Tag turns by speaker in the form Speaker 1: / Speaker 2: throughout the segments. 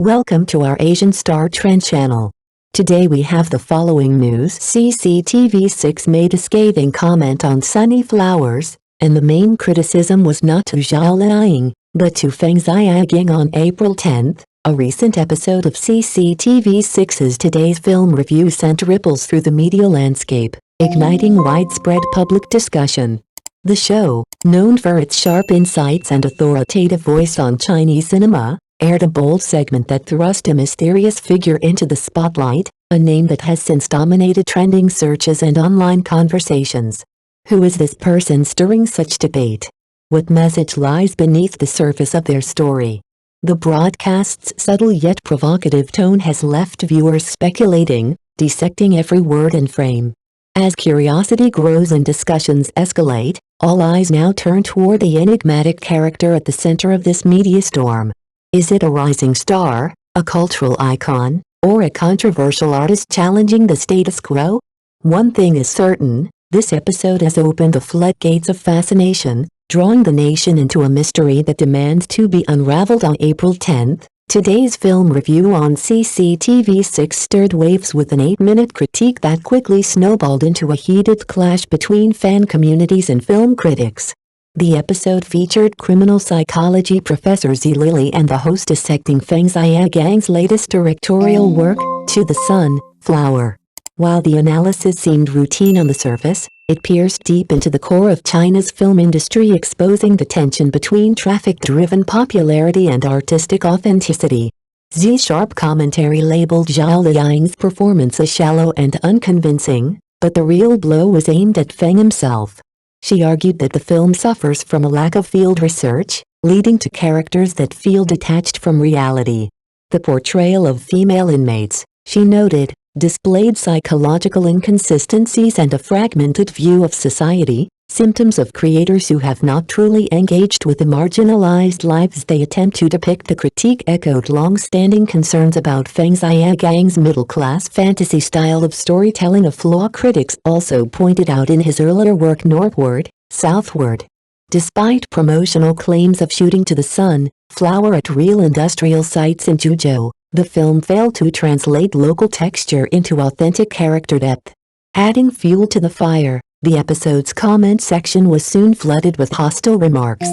Speaker 1: Welcome to our Asian Star Trend channel. Today we have the following news. CCTV6 made a scathing comment on Sunny Flowers, and the main criticism was not to Zhao Liying, but to Feng Xiaogang on April 10. A recent episode of CCTV6's Today's Film Review sent ripples through the media landscape, igniting widespread public discussion. The show, known for its sharp insights and authoritative voice on Chinese cinema, aired a bold segment that thrust a mysterious figure into the spotlight, a name that has since dominated trending searches and online conversations. Who is this person stirring such debate? What message lies beneath the surface of their story? The broadcast's subtle yet provocative tone has left viewers speculating, dissecting every word and frame. As curiosity grows and discussions escalate, all eyes now turn toward the enigmatic character at the center of this media storm. Is it a rising star, a cultural icon, or a controversial artist challenging the status quo? One thing is certain, this episode has opened the floodgates of fascination, drawing the nation into a mystery that demands to be unraveled. On April 10, today's film review on CCTV6 stirred waves with an 8-minute critique that quickly snowballed into a heated clash between fan communities and film critics. The episode featured criminal psychology professor Zhao Liying and the host dissecting Feng Xiaogang's latest directorial work, To the Sun, Flower. While the analysis seemed routine on the surface, it pierced deep into the core of China's film industry, exposing the tension between traffic-driven popularity and artistic authenticity. Z's sharp commentary labeled Zhao Liying's performance as shallow and unconvincing, but the real blow was aimed at Feng himself. She argued that the film suffers from a lack of field research, leading to characters that feel detached from reality. The portrayal of female inmates, she noted, displayed psychological inconsistencies and a fragmented view of society, symptoms of creators who have not truly engaged with the marginalized lives they attempt to depict. The critique echoed long-standing concerns about Feng Xiaogang's middle-class fantasy style of storytelling, a flaw critics also pointed out in his earlier work Northward, Southward. Despite promotional claims of shooting to the sun, flower at real industrial sites in Zhuzhou, the film failed to translate local texture into authentic character depth. Adding fuel to the fire, the episode's comment section was soon flooded with hostile remarks.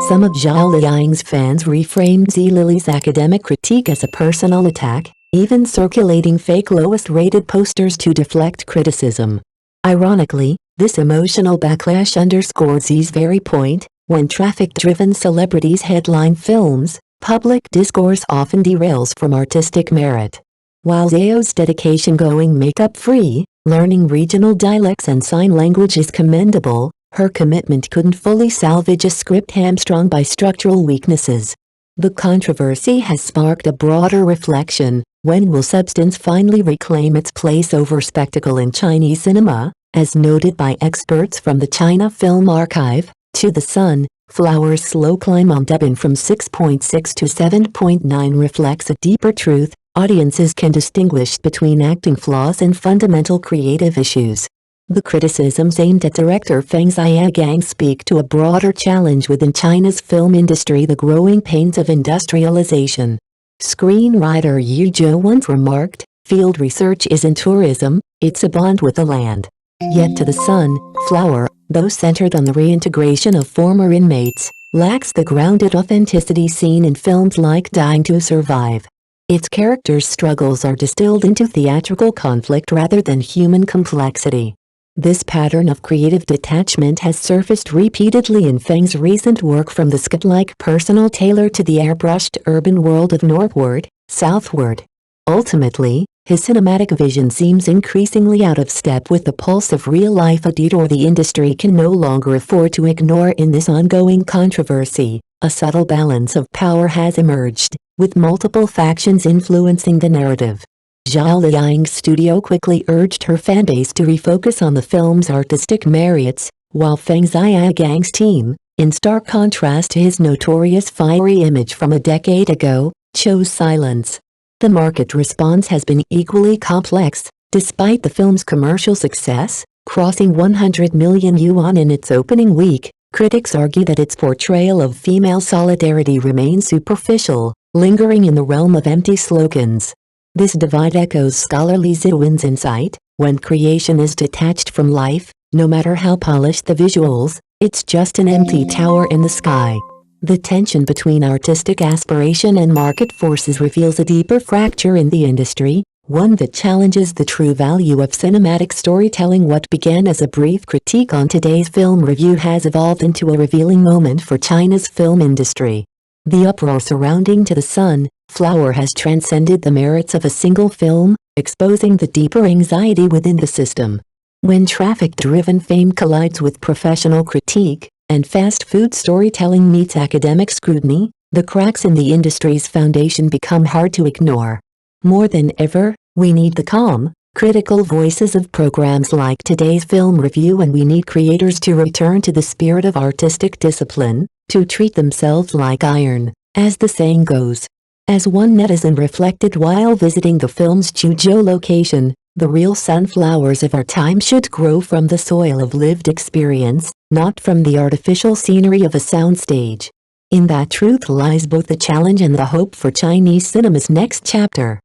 Speaker 1: Some of Zhao Liying's fans reframed Zhao Liying's academic critique as a personal attack, even circulating fake lowest-rated posters to deflect criticism. Ironically, this emotional backlash underscored Z's very point: when traffic-driven celebrities headline films, public discourse often derails from artistic merit. While Zhao's dedication going makeup-free, learning regional dialects and sign language is commendable, her commitment couldn't fully salvage a script hamstrung by structural weaknesses. The controversy has sparked a broader reflection: when will substance finally reclaim its place over spectacle in Chinese cinema? As noted by experts from the China Film Archive, To the Sun, Flower's slow climb on Douyin from 6.6 to 7.9 reflects a deeper truth: audiences can distinguish between acting flaws and fundamental creative issues. The criticisms aimed at director Feng Xiaogang speak to a broader challenge within China's film industry: the growing pains of industrialization. Screenwriter Yu Zhou once remarked, "Field research isn't tourism, it's a bond with the land." Yet To the Sun, Flower, though centered on the reintegration of former inmates, lacks the grounded authenticity seen in films like Dying to Survive. Its characters' struggles are distilled into theatrical conflict rather than human complexity. This pattern of creative detachment has surfaced repeatedly in Feng's recent work, from the skit-like personal tailor to the airbrushed urban world of Northward, Southward. Ultimately, his cinematic vision seems increasingly out of step with the pulse of real life, a detour the industry can no longer afford to ignore. In this ongoing controversy, a subtle balance of power has emerged, with multiple factions influencing the narrative. Zhao Liying's studio quickly urged her fanbase to refocus on the film's artistic merits, while Feng Xiaogang's team, in stark contrast to his notorious fiery image from a decade ago, chose silence. The market response has been equally complex. Despite the film's commercial success, crossing 100 million yuan in its opening week, critics argue that its portrayal of female solidarity remains superficial, lingering in the realm of empty slogans. This divide echoes scholarly Zhuin's insight: when creation is detached from life, no matter how polished the visuals, it's just an empty tower in the sky. The tension between artistic aspiration and market forces reveals a deeper fracture in the industry, one that challenges the true value of cinematic storytelling. What began as a brief critique on today's film review has evolved into a revealing moment for China's film industry. The uproar surrounding To the Sun, Flower has transcended the merits of a single film, exposing the deeper anxiety within the system. When traffic-driven fame collides with professional critique, and fast food storytelling meets academic scrutiny, the cracks in the industry's foundation become hard to ignore. More than ever, we need the calm, critical voices of programs like today's film review, and we need creators to return to the spirit of artistic discipline, to treat themselves like iron, as the saying goes. As one netizen reflected while visiting the film's Chuzhou location, the real sunflowers of our time should grow from the soil of lived experience, not from the artificial scenery of a soundstage. In that truth lies both the challenge and the hope for Chinese cinema's next chapter.